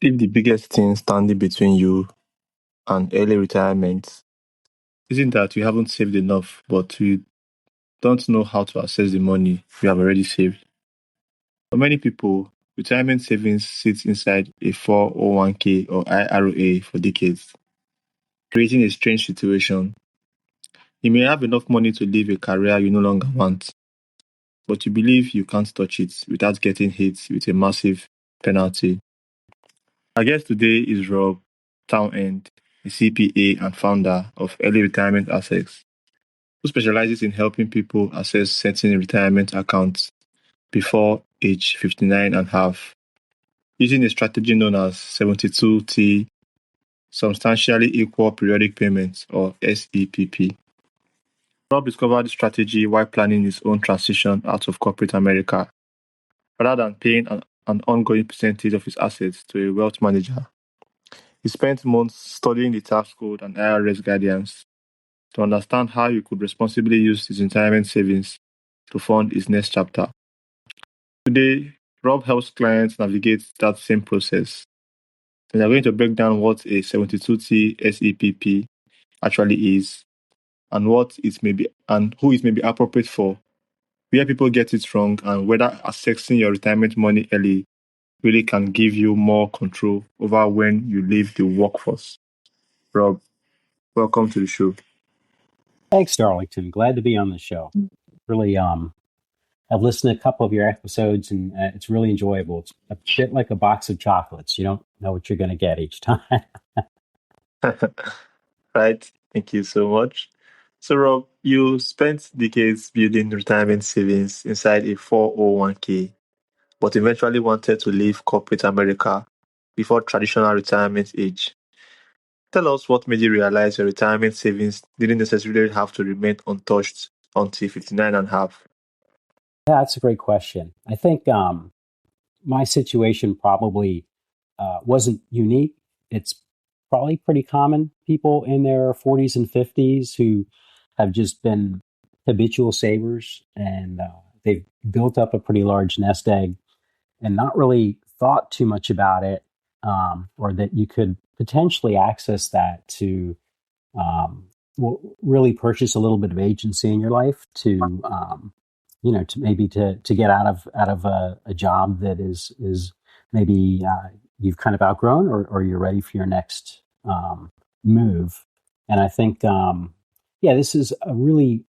If the biggest thing standing between you and early retirement isn't that you haven't saved enough, but you don't know how to access the money you have already saved. For many people, retirement savings sits inside a 401k or IRA for decades, creating a strange situation. You may have enough money to live a career you no longer want, but you believe you can't touch it without getting hit with a massive penalty. Our guest today is Rob Townend, a CPA and founder of Early Retirement Assets, who specializes in helping people access certain retirement accounts before age 59 and a half, using a strategy known as 72T, Substantially Equal Periodic Payments, or SEPP. Rob discovered the strategy while planning his own transition out of corporate America, rather than paying an ongoing percentage of his assets to a wealth manager. He spent months studying the tax code and IRS guidance to understand how he could responsibly use his retirement savings to fund his next chapter. Today, Rob helps clients navigate that same process. We are going to break down what a 72T SEPP actually is and what it may be and who it may be appropriate for, where people get it wrong, and whether accessing your retirement money early really can give you more control over when you leave the workforce. Rob, welcome to the show. Thanks, Darlington. Glad to be on the show. Really, I've listened to a couple of your episodes, and it's really enjoyable. It's a bit like a box of chocolates. You don't know what you're going to get each time. Right. Thank you so much. So, Rob, you spent decades building retirement savings inside a 401k, but eventually wanted to leave corporate America before traditional retirement age. Tell us what made you realize your retirement savings didn't necessarily have to remain untouched until 59 and a half. Yeah, that's a great question. I think my situation probably wasn't unique. It's probably pretty common. People in their 40s and 50s who have just been habitual savers, and they've built up a pretty large nest egg and not really thought too much about it, or that you could potentially access that to really purchase a little bit of agency in your life to to maybe to get out of a job that is maybe you've kind of outgrown, or you're ready for your next move. And I think this is a really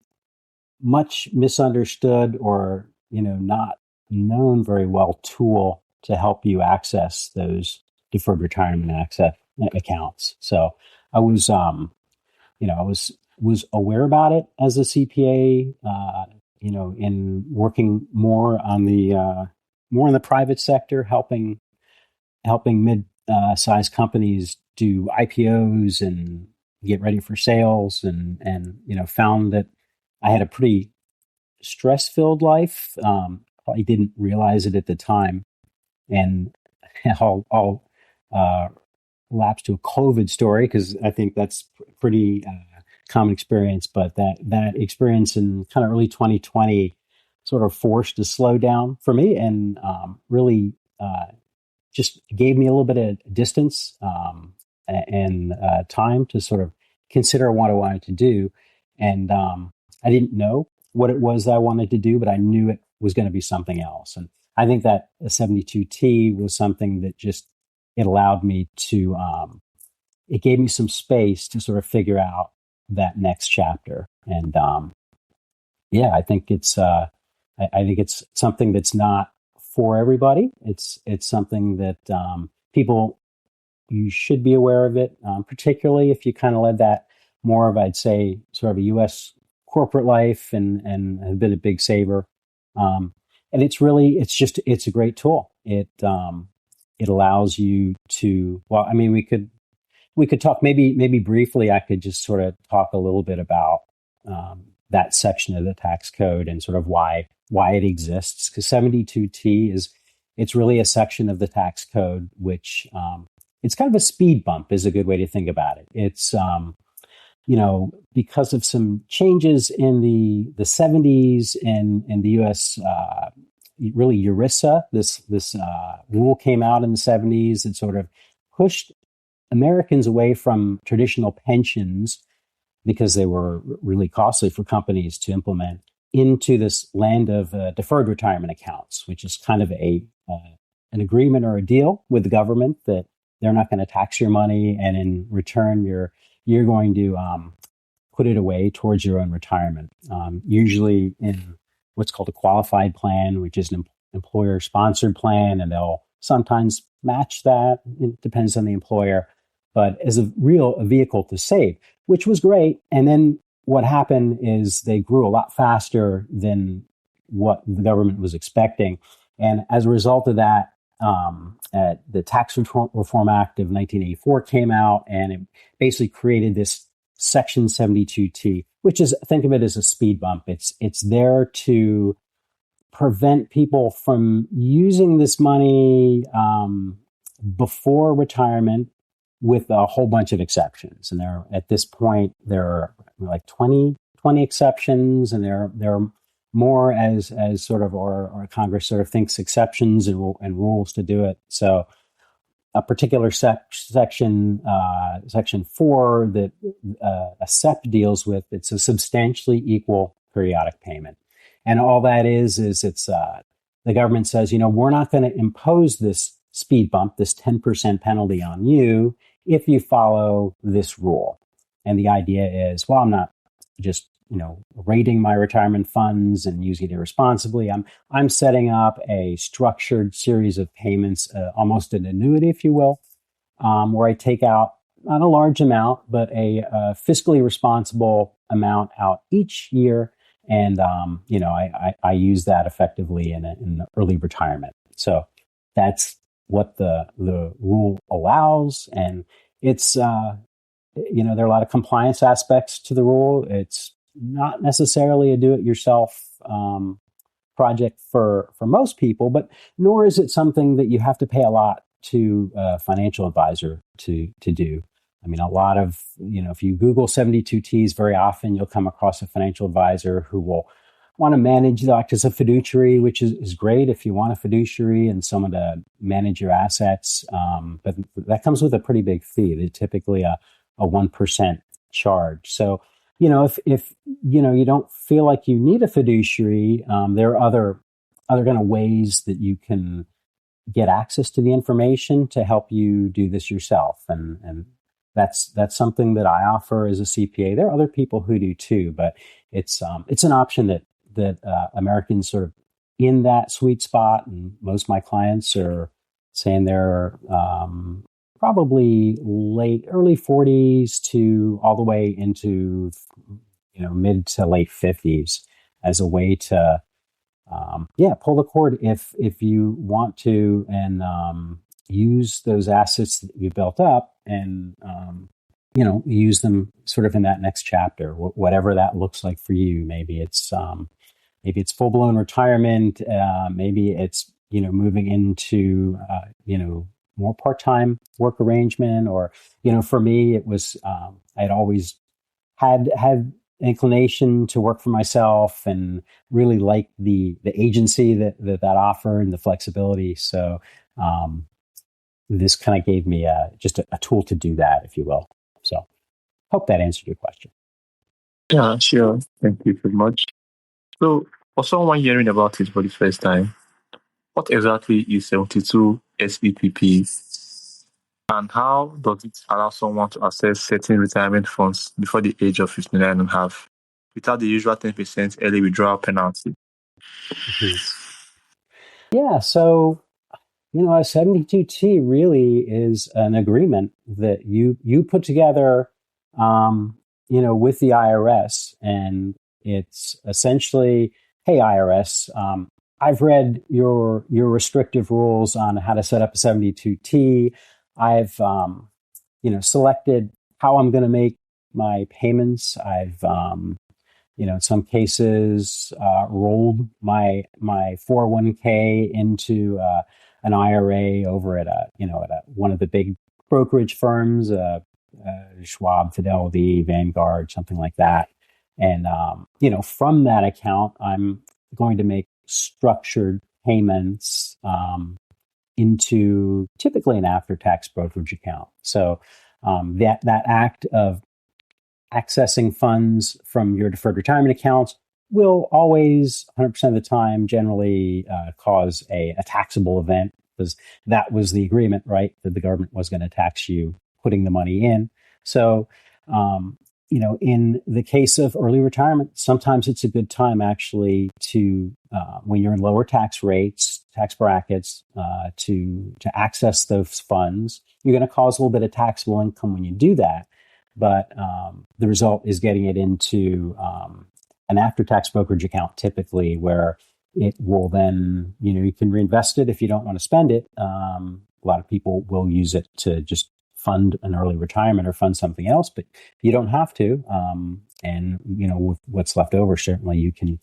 much misunderstood, or not known very well, tool to help you access those deferred retirement access accounts. So I was I was aware about it as a CPA, in working more on the more in the private sector, helping mid sized companies do IPOs and get ready for sales, and found that I had a pretty stress filled life. Probably didn't realize it at the time, and I'll lapse to a COVID story because I think that's pretty common experience. But that experience in kind of early 2020 sort of forced a slowdown for me, and really just gave me a little bit of distance and time to sort of consider what I wanted to do. And I didn't know what it was that I wanted to do, but I knew it was going to be something else. And I think that a 72T was something that just, it allowed me to, it gave me some space to sort of figure out that next chapter. And I think I think it's something that's not for everybody. It's something that people, you should be aware of it, particularly if you kind of led that more of, I'd say, sort of a U.S. corporate life and have been a big saver. And it's a great tool. It allows you to, well, I mean, we could talk maybe briefly. I could just sort of talk a little bit about that section of the tax code and sort of why it exists. Because 72T it's really a section of the tax code which it's kind of a speed bump is a good way to think about it. It's because of some changes in the 70s in the U.S. really ERISA. This rule came out in the 70s that sort of pushed Americans away from traditional pensions because they were really costly for companies to implement into this land of deferred retirement accounts, which is kind of an agreement or a deal with the government that they're not going to tax your money, and in return, you're going to put it away towards your own retirement. Usually in what's called a qualified plan, which is an employer-sponsored plan, and they'll sometimes match that. It depends on the employer, but as a vehicle to save, which was great. And then what happened is they grew a lot faster than what the government was expecting. And as a result of that, the Tax Reform Act of 1984 came out, and it basically created this Section 72T, which is, think of it as a speed bump. It's there to prevent people from using this money before retirement, with a whole bunch of exceptions. And at this point, there are like 20 exceptions, and there are more as sort of, or Congress sort of thinks exceptions and rules to do it. So a particular section 4 that a SEP deals with, it's a substantially equal periodic payment. And all that is it's the government says, we're not going to impose this speed bump, this 10% penalty on you if you follow this rule. And the idea is, well, I'm not just, raiding my retirement funds and using it irresponsibly. I'm setting up a structured series of payments, almost an annuity, if you will, where I take out not a large amount, but a fiscally responsible amount out each year. And, I use that effectively in early retirement. So that's what the rule allows. And it's, there are a lot of compliance aspects to the rule. It's not necessarily a do-it-yourself project for most people, but nor is it something that you have to pay a lot to a financial advisor to do. I mean, a lot of, if you Google 72Ts, very often you'll come across a financial advisor who will want to manage, act as a fiduciary, which is great if you want a fiduciary and someone to manage your assets. But that comes with a pretty big fee. They're typically a 1% charge. So, if you don't feel like you need a fiduciary, there are other kind of ways that you can get access to the information to help you do this yourself. And that's something that I offer as a CPA. There are other people who do too, but it's an option that Americans sort of in that sweet spot. And most of my clients are saying they're probably early 40s to all the way into mid to late 50s as a way to pull the cord if you want to, and use those assets that you built up and use them sort of in that next chapter, whatever that looks like for you. Maybe it's full-blown retirement, maybe it's moving into more part-time work arrangement, or for me it was I'd always had inclination to work for myself and really like the agency that offered and the flexibility. So this kind of gave me just a tool to do that, if you will. So hope that answered your question. Yeah, sure. Thank you very much. So for someone hearing about it for the first time, what exactly is 72 SEPP? And how does it allow someone to access certain retirement funds before the age of 59 and a half without the usual 10% early withdrawal penalty? Mm-hmm. Yeah, so, a 72T really is an agreement that you put together, with the IRS. And it's essentially, hey, IRS, I've read your restrictive rules on how to set up a 72T. I've, selected how I'm going to make my payments. I've, in some cases, rolled my 401k into an IRA over at one of the big brokerage firms, Schwab, Fidelity, Vanguard, something like that. And from that account, I'm going to make structured payments into typically an after-tax brokerage account. So that act of accessing funds from your deferred retirement accounts will always, 100% of the time, generally cause a taxable event, because that was the agreement, right? That the government was going to tax you putting the money in. So, in the case of early retirement, sometimes it's a good time actually to, when you're in lower tax rates, tax brackets, to access those funds. You're going to cause a little bit of taxable income when you do that. But the result is getting it into an after-tax brokerage account, typically, where it will then, you can reinvest it if you don't want to spend it. A lot of people will use it to just fund an early retirement or fund something else, but you don't have to. And, with what's left over, certainly you can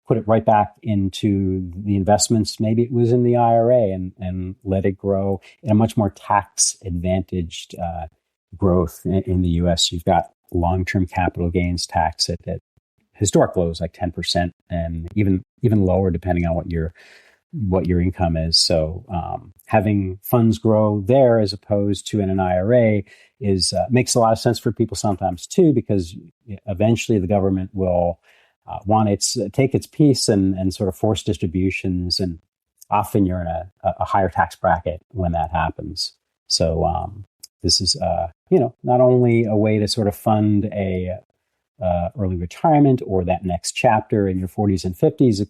put it right back into the investments. Maybe it was in the IRA and let it grow in a much more tax-advantaged growth in the U.S. You've got long-term capital gains tax at historic lows, like 10%, and even lower depending on what your income is. So having funds grow there as opposed to in an IRA makes a lot of sense for people sometimes too, because eventually the government will want take its piece and sort of force distributions, and often you're in a higher tax bracket when that happens. So this is not only a way to sort of fund a early retirement or that next chapter in your 40s and 50s.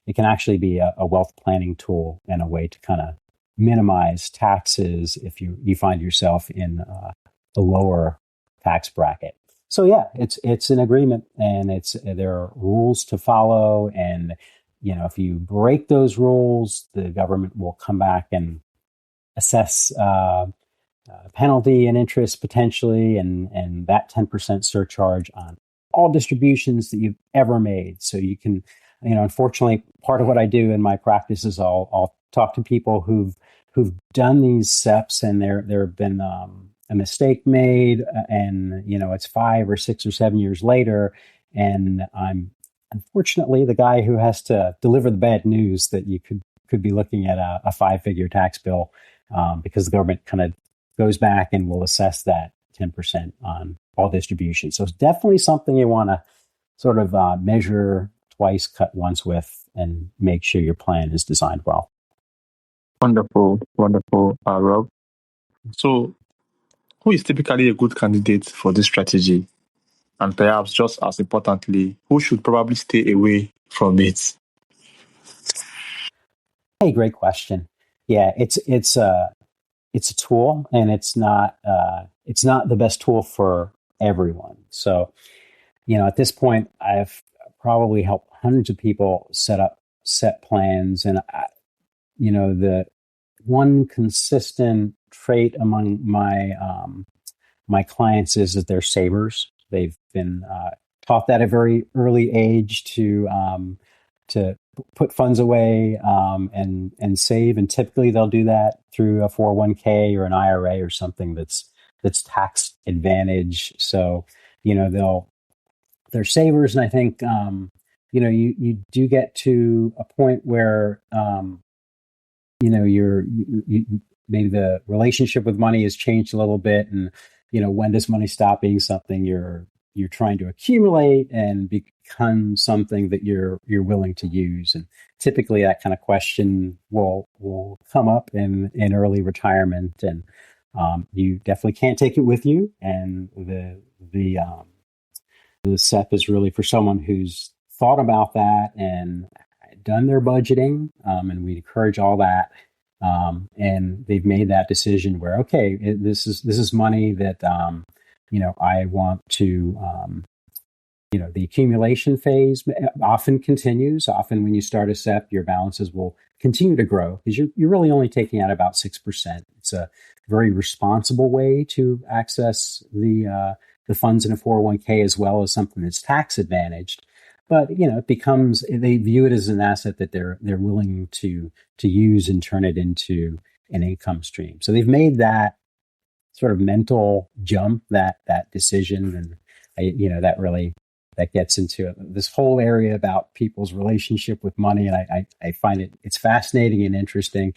It can actually be a wealth planning tool and a way to kind of minimize taxes if you find yourself in a lower tax bracket. So yeah, it's an agreement, and there are rules to follow, and if you break those rules, the government will come back and assess penalty and interest potentially, and that 10% surcharge on all distributions that you've ever made. So you can, unfortunately, part of what I do in my practice is I'll talk to people who've done these steps, and there have been a mistake made, and it's 5 or 6 or 7 years later, and I'm unfortunately the guy who has to deliver the bad news that you could be looking at a 5-figure tax bill, because the government kind of goes back and will assess that 10% on all distributions. So it's definitely something you want to sort of measure twice, cut once with, and make sure your plan is designed well. Wonderful, Rob. So, who is typically a good candidate for this strategy? And perhaps just as importantly, who should probably stay away from it? Hey, great question. Yeah, it's a tool, and it's not the best tool for everyone. So, at this point, I've probably helped hundreds of people set plans, and the one consistent trait among my clients is that they're savers. They've been taught that at a very early age to put funds away and save, and typically they'll do that through a 401k or an IRA or something that's tax advantage. So they're savers, and I think you do get to a point where maybe the relationship with money has changed a little bit, and when does money stop being something you're trying to accumulate and become something that you're willing to use? And typically that kind of question will come up in early retirement, and you definitely can't take it with you. And the SEP is really for someone who's thought about that and done their budgeting, and we encourage all that. And they've made that decision where, okay, this is money that I want to. The accumulation phase often continues. Often, when you start a SEP, your balances will continue to grow because you're really only taking out about 6%. It's a very responsible way to access the funds in a 401k, as well as something that's tax advantaged. But it becomes, they view it as an asset that they're willing to use and turn it into an income stream. So they've made that sort of mental jump, that decision, and that that gets into this whole area about people's relationship with money. And I find it's fascinating and interesting.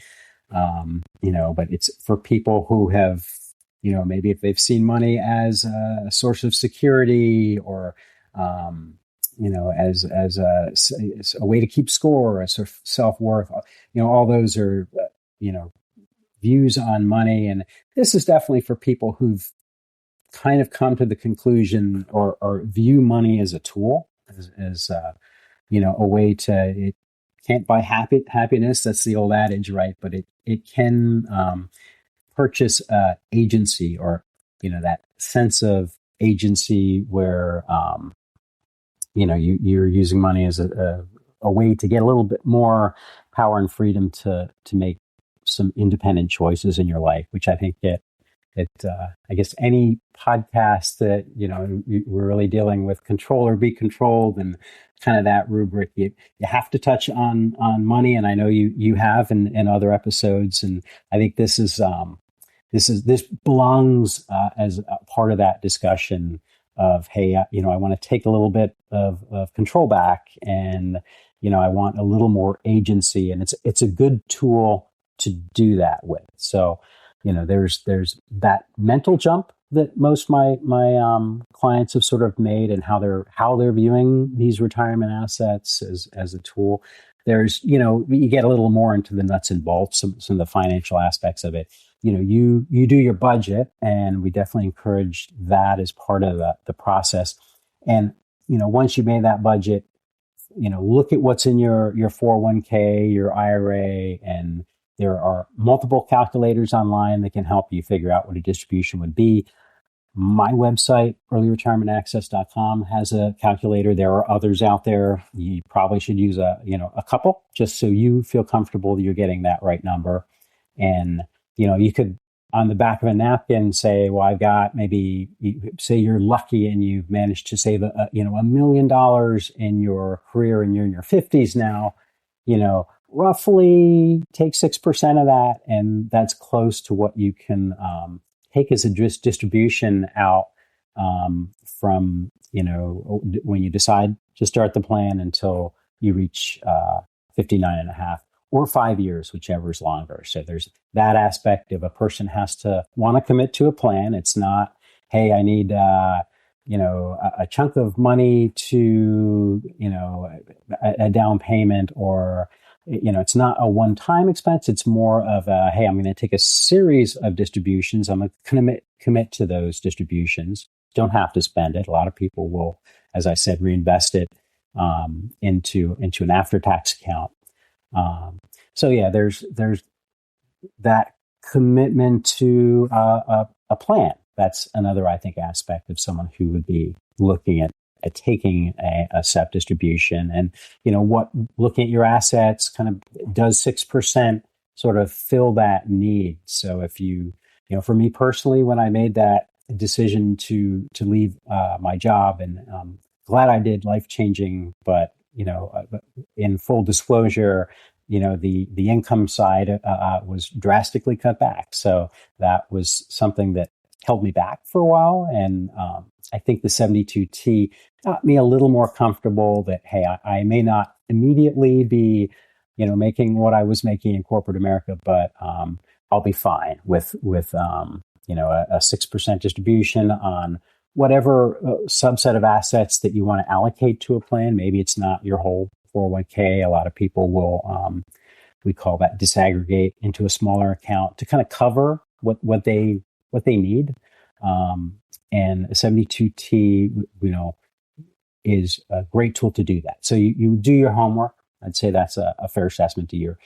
But it's for people who have, maybe if they've seen money as a source of security or, as a way to keep score, a sort of self-worth, all those are, views on money. And this is definitely for people who've kind of come to the conclusion or view money as a tool, as a way to, it can't buy happiness. That's the old adage, right? But it can purchase agency, or, that sense of agency where, you're using money as a way to get a little bit more power and freedom to make some independent choices in your life, which I think I guess any podcast that, we're really dealing with control or be controlled and kind of that rubric, you have to touch on money. And I know you have in other episodes. And I think this belongs as a part of that discussion of, hey, I want to take a little bit of control back, and, I want a little more agency, and it's a good tool to do that with. So, there's that mental jump that most my clients have sort of made, and how they're viewing these retirement assets as a tool. There's, you get a little more into the nuts and bolts, some of the financial aspects of it. You do your budget, and we definitely encourage that as part of the process. And, once you made that budget, look at what's in your 401k, your IRA, and there are multiple calculators online that can help you figure out what a distribution would be. My website, earlyretirementAccess.com, has a calculator. There are others out there. You probably should use a couple, just so you feel comfortable that you're getting that right number. And, you could, on the back of a napkin, say, well, I've got maybe, say you're lucky and you've managed to save $1 million in your career and you're in your 50s now, roughly take 6% of that. And that's close to what you can take as a distribution out from, when you decide to start the plan until you reach 59 and a half, or 5 years, whichever is longer. So there's that aspect of a person has to want to commit to a plan. It's not, hey, I need, a chunk of money to, a down payment, or, it's not a one-time expense. It's more of a, hey, I'm going to take a series of distributions. I'm going to commit to those distributions. Don't have to spend it. A lot of people will, as I said, reinvest it into an after-tax account. So yeah, there's that commitment to a plan. That's another, I think, aspect of someone who would be looking at taking a SEP distribution. And, looking at your assets, kind of, does 6% sort of fill that need? So if for me personally, when I made that decision to leave my job, and glad I did, life-changing, but, in full disclosure, the income side was drastically cut back. So that was something that held me back for a while. And I think the 72T got me a little more comfortable that, hey, I may not immediately be, making what I was making in corporate America, but I'll be fine with a 6% distribution on whatever subset of assets that you want to allocate to a plan. Maybe it's not your whole 401k. A lot of people will, we call that disaggregate into a smaller account to kind of cover what they need. And a 72T, is a great tool to do that. So you do your homework. I'd say that's a fair assessment. Do your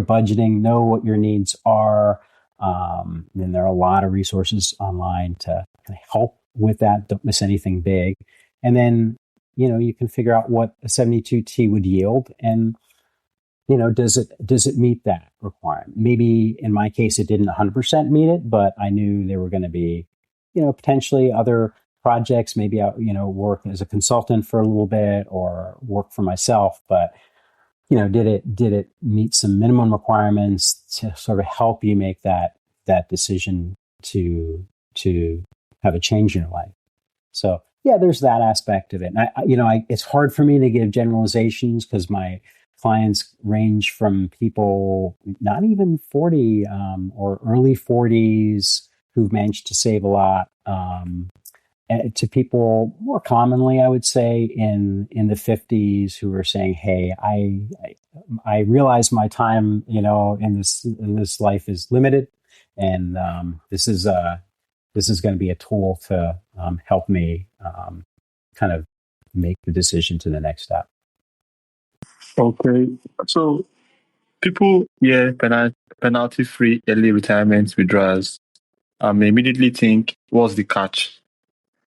budgeting, know what your needs are. And there are a lot of resources online to kind of help with that. Don't miss anything big. And then, you can figure out what a 72T would yield, and, does it meet that requirement? Maybe in my case, it didn't 100% meet it, but I knew there were going to be, potentially other projects. Maybe I, work as a consultant for a little bit or work for myself, but, did it meet some minimum requirements to sort of help you make that decision to have a change in your life? So yeah, there's that aspect of it. And it's hard for me to give generalizations because my clients range from people not even 40 or early 40s who've managed to save a lot to people more commonly, I would say, in the 50s who are saying, "Hey, I realize my time, in this life is limited, and this is going to be a tool to help me kind of make the decision to the next step." Okay. So people, yeah, penalty free early retirement withdrawals may immediately think, what's the catch?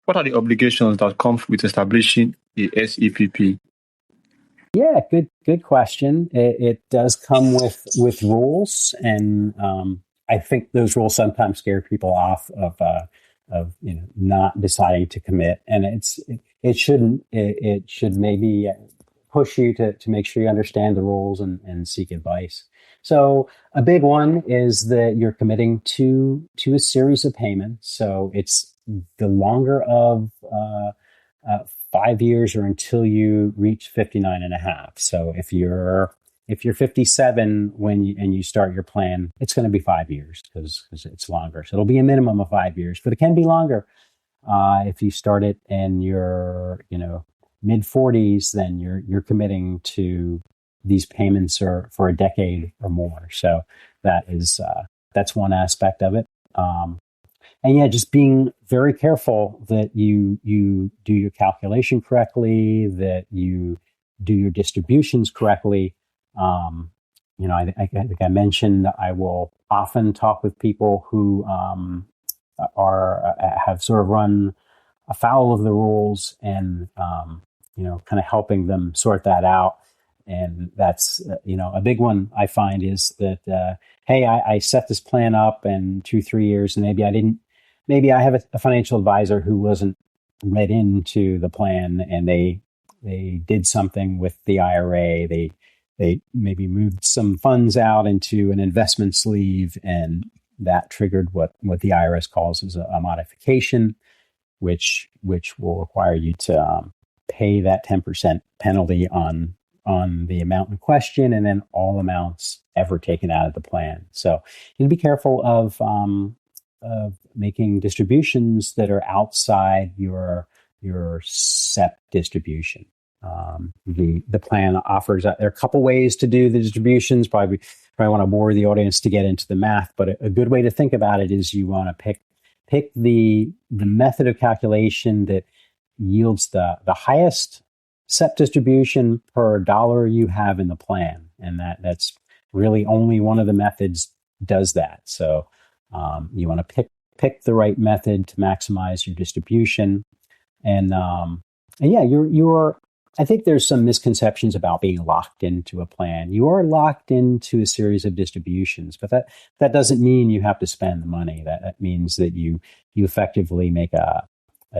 What are the obligations that come with establishing a SEPP? Yeah, good question. It does come with rules, and I think those rules sometimes scare people off of not deciding to commit, and it shouldn't. It should maybe push you to make sure you understand the rules and seek advice. So a big one is that you're committing to a series of payments. So it's the longer of 5 years or until you reach 59 and a half. So if you're 57 and you start your plan, it's going to be 5 years because it's longer. So it'll be a minimum of 5 years, but it can be longer. If you start it in your mid 40s, then you're committing to these payments for a decade or more. So that's one aspect of it. And yeah, just being very careful that you do your calculation correctly, that you do your distributions correctly. I think I mentioned I will often talk with people who have sort of run afoul of the rules, and kind of helping them sort that out. And that's a big one I find is that hey, I set this plan up in 2-3 years, and maybe I have a financial advisor who wasn't let into the plan, and they did something with the IRA. They maybe moved some funds out into an investment sleeve, and that triggered what the IRS calls as a modification, which will require you to pay that 10% penalty on the amount in question, and then all amounts ever taken out of the plan. So you need to be careful of making distributions that are outside your SEP distribution. The plan offers there are a couple ways to do the distributions. Probably want to bore the audience to get into the math, but a good way to think about it is you want to pick the method of calculation that yields the highest SEP distribution per dollar you have in the plan, and that's really only one of the methods does that. So you want to pick the right method to maximize your distribution, and yeah, you're. I think there's some misconceptions about being locked into a plan. You are locked into a series of distributions, but that doesn't mean you have to spend the money. That means that you effectively make a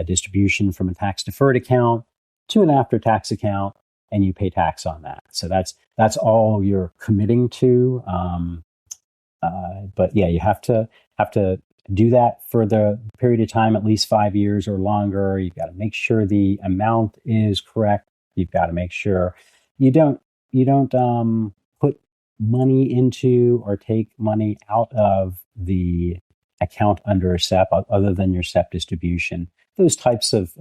distribution from a tax deferred account to an after tax account, and you pay tax on that. So that's all you're committing to. But yeah, you have to do that for the period of time, at least 5 years or longer. You've got to make sure the amount is correct. You've got to make sure you don't put money into or take money out of the account under a SEP other than your SEP distribution. Those types of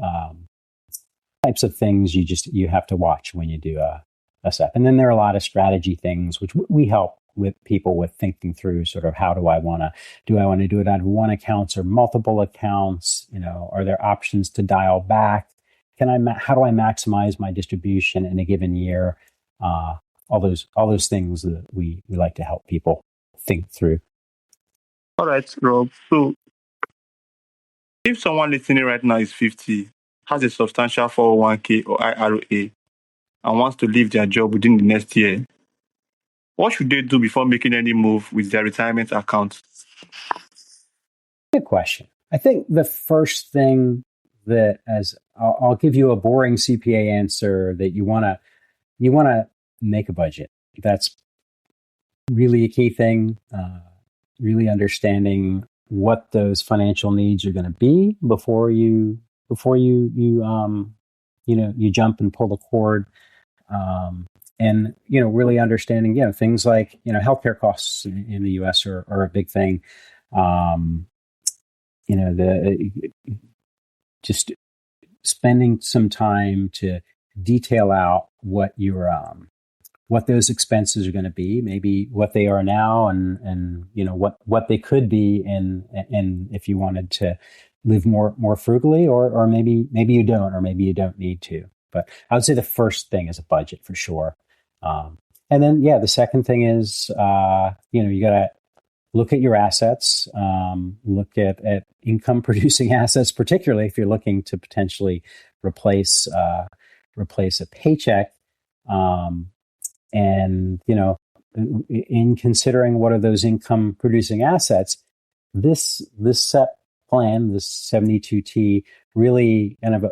things you have to watch when you do a SEP. And then there are a lot of strategy things which we help with people with thinking through sort of how do I want to do it out of one account or multiple accounts? Are there options to dial back? How do I maximize my distribution in a given year? All those things that we like to help people think through. All right, Rob. So if someone listening right now is 50, has a substantial 401k or IRA, and wants to leave their job within the next year, what should they do before making any move with their retirement account? Good question. I think the first thing that, as I'll give you a boring CPA answer, that you want to make a budget. That's really a key thing. Really understanding what those financial needs are going to be before you you jump and pull the cord. And really understanding things like healthcare costs in the U.S. are a big thing. The just spending some time to detail out what those expenses are going to be, maybe what they are now, and what they could be, and if you wanted to live more frugally, or maybe you don't, or maybe you don't need to. But I would say the first thing is a budget for sure. And then, the second thing is, you got to look at your assets, look at income producing assets, particularly if you're looking to potentially replace a paycheck. And, in considering what are those income producing assets, this set plan, this 72T, really kind of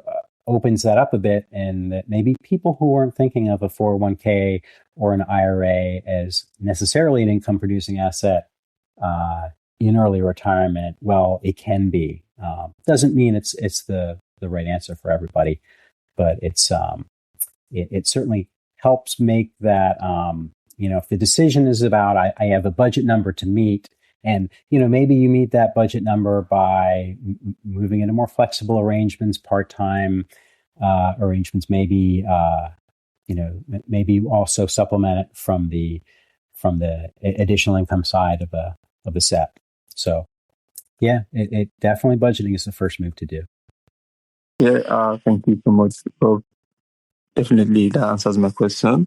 opens that up a bit, and that maybe people who weren't thinking of a 401k or an IRA as necessarily an income producing asset in early retirement, well, it can be. Doesn't mean it's the right answer for everybody, but it certainly helps make that, if the decision is about, I have a budget number to meet, and, maybe you meet that budget number by moving into more flexible arrangements, part-time arrangements, maybe, maybe also supplement it from the additional income side of a set. So, it definitely, budgeting is the first move to do. Yeah, thank you so much. Well, definitely, that answers my question.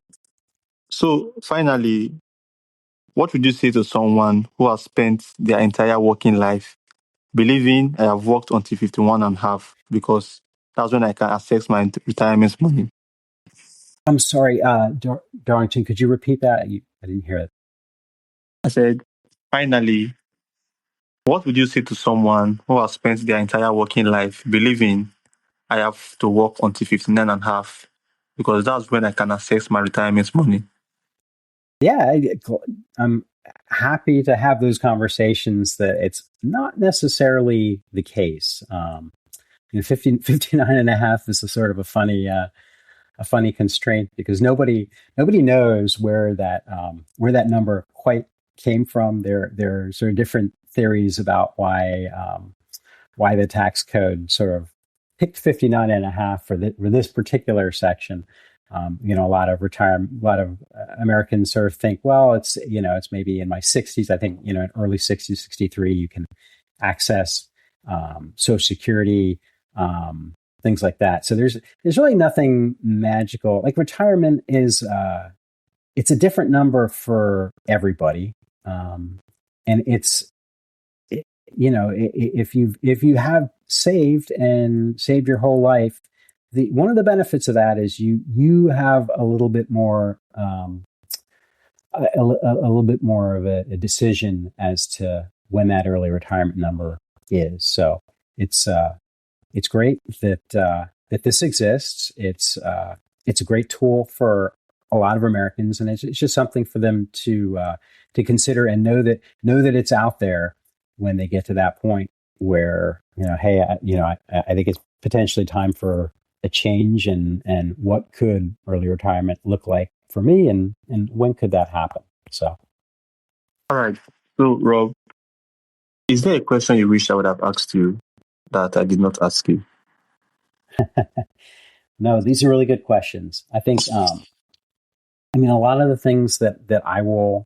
So, finally, what would you say to someone who has spent their entire working life believing I have worked until 51 and a half because that's when I can access my retirement money? I'm sorry, Darlington, could you repeat that? I didn't hear it. I said, finally, what would you say to someone who has spent their entire working life believing I have to work until 59 and a half because that's when I can access my retirement money? Yeah, I'm happy to have those conversations that it's not necessarily the case. 59 and a half is a sort of a funny constraint, because nobody knows where that number quite came from. There are sort of different theories about why the tax code sort of picked 59 and a half for this particular section. A lot of Americans sort of think, well, it's maybe in my 60s. I think, in early 60s, 63, you can access Social Security, things like that. So there's really nothing magical. Like, retirement is, it's a different number for everybody. And if you have saved your whole life, one of the benefits of that is you have a little bit more a little bit more of a decision as to when that early retirement number is. So it's great that this exists. It's a great tool for a lot of Americans, and it's just something for them to consider and know that it's out there when they get to that point where, hey, I think it's potentially time for a change, and what could early retirement look like for me, and when could that happen? So, all right. So, Rob, is there a question you wish I would have asked you that I did not ask you? No, these are really good questions. I think, a lot of the things that I will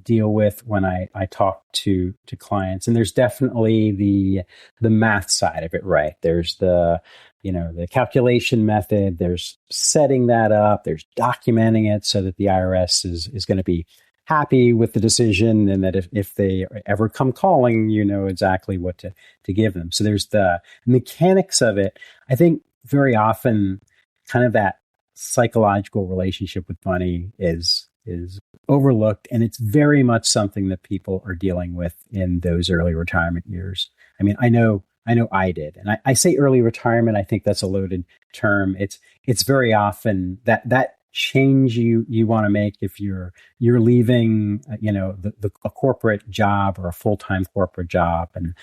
deal with when I talk to clients, and there's definitely the math side of it, right? There's the calculation method, there's setting that up, there's documenting it so that the IRS is going to be happy with the decision, and that if they ever come calling, you know exactly what to give them. So there's the mechanics of it. I think very often kind of that psychological relationship with money is overlooked, and it's very much something that people are dealing with in those early retirement years. I know I did, and I say early retirement. I think that's a loaded term. It's very often that change you want to make if you're leaving a corporate job or a full-time corporate job, and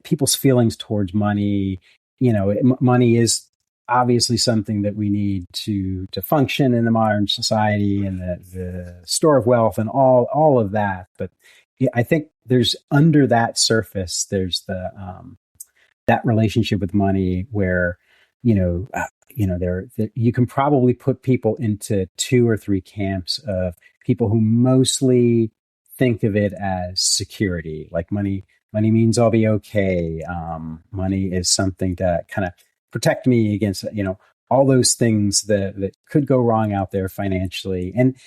people's feelings towards money. Money is obviously something that we need to function in the modern society, and the store of wealth and all of that. But I think there's under that surface, there's the that relationship with money where you can probably put people into two or three camps of people who mostly think of it as security, like money means I'll be okay. Money is something to kind of protect me against all those things that could go wrong out there financially. And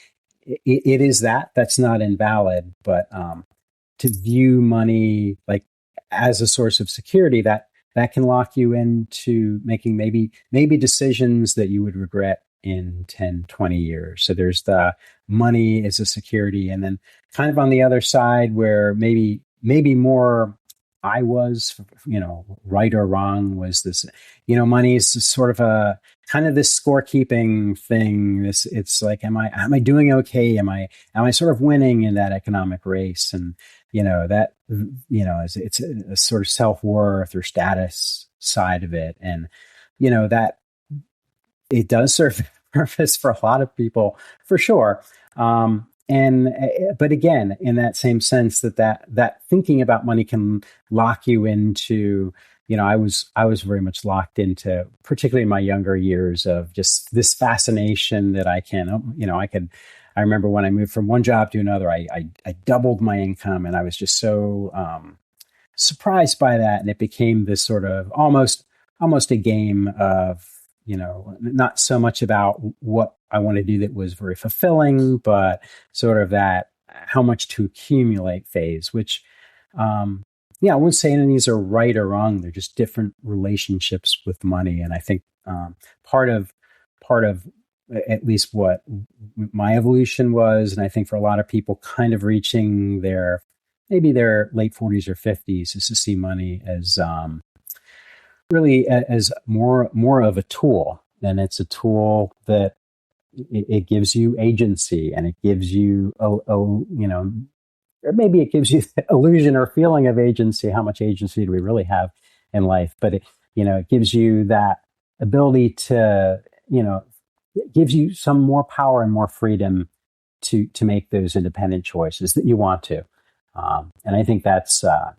it is that's not invalid, but to view money like as a source of security, that can lock you into making maybe decisions that you would regret in 10, 20 years. So there's the money as a security. And then kind of on the other side where maybe more I was, right or wrong, was this, money is sort of a kind of this scorekeeping thing. It's like, am I doing okay? Am I sort of winning in that economic race? And, it's a sort of self-worth or status side of it. And, that it does serve a purpose for a lot of people, for sure. But again, in that same sense that thinking about money can lock you into, I was very much locked into, particularly in my younger years, of just this fascination that I remember when I moved from one job to another, I doubled my income, and I was just so surprised by that. And it became this sort of almost a game of, not so much about what I want to do that was very fulfilling, but sort of that how much to accumulate phase, which, I wouldn't say any of these are right or wrong. They're just different relationships with money. And I think part of at least what my evolution was, and I think for a lot of people kind of reaching maybe their late 40s or 50s, is to see money as really as more of a tool. And it's a tool that it gives you agency, and it gives you or maybe it gives you the illusion or feeling of agency. How much agency do we really have in life? But it gives you that ability to, it gives you some more power and more freedom to make those independent choices that you want to. And I think that's a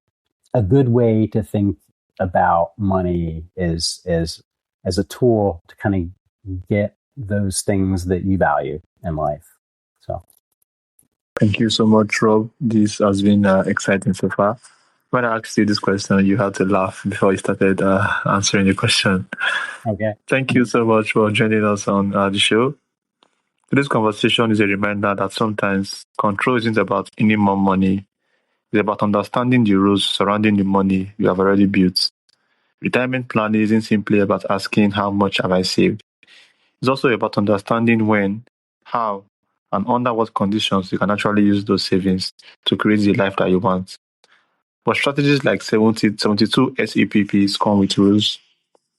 good way to think about money is as a tool to kind of get those things that you value in life. So. Thank you so much, Rob. This has been exciting so far. When I asked you this question, you had to laugh before you started answering the question. Okay. Thank you so much for joining us on the show. Today's conversation is a reminder that sometimes control isn't about earning more money. It's about understanding the rules surrounding the money you have already built. Retirement planning isn't simply about asking how much have I saved. It's also about understanding when, how, and under what conditions you can actually use those savings to create the life that you want. But strategies like 72 SEPPs come with rules.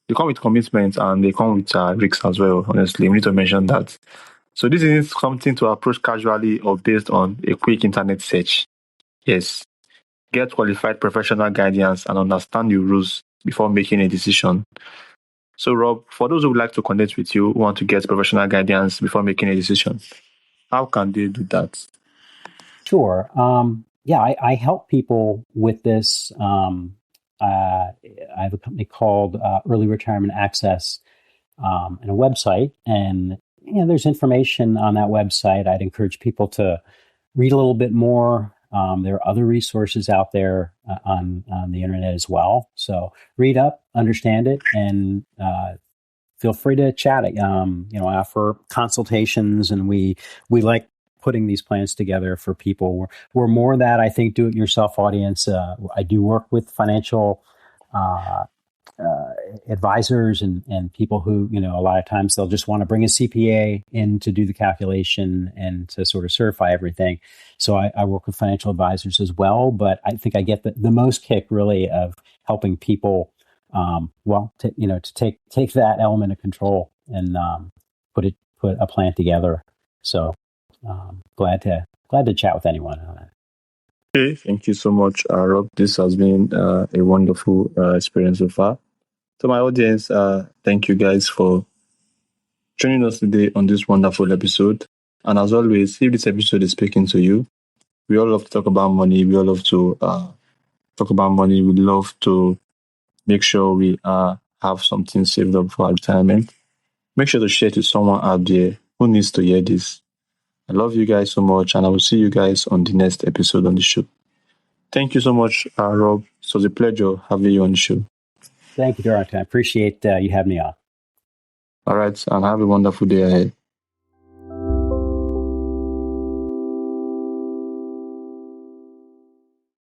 They come with commitments, and they come with risks as well, honestly. We need to mention that. So this isn't something to approach casually or based on a quick internet search. Yes, get qualified professional guidance and understand your rules before making a decision. So Rob, for those who would like to connect with you, who want to get professional guidance before making a decision, how can they do that? Sure. I help people with this. I have a company called Early Retirement Access, and a website, and there's information on that website. I'd encourage people to read a little bit more. There are other resources out there on the internet as well. So read up, understand it, and feel free to chat. I offer consultations, and we like putting these plans together for people. We're more that, I think, do-it-yourself audience. I do work with financial advisors and people who, a lot of times they'll just want to bring a CPA in to do the calculation and to sort of certify everything. So I work with financial advisors as well, but I think I get the most kick really of helping people, to take that element of control and put a plan together. So glad to chat with anyone on that. Okay, thank you so much, Rob. This has been a wonderful experience so far. To my audience, thank you guys for joining us today on this wonderful episode. And as always, if this episode is speaking to you, we all love to talk about money. We all love to talk about money. We love to make sure we have something saved up for our retirement. Make sure to share it to someone out there who needs to hear this. I love you guys so much, and I will see you guys on the next episode on the show. Thank you so much, Rob. It was a pleasure having you on the show. Thank you, Dorothy. I appreciate you having me on. All right, and have a wonderful day ahead.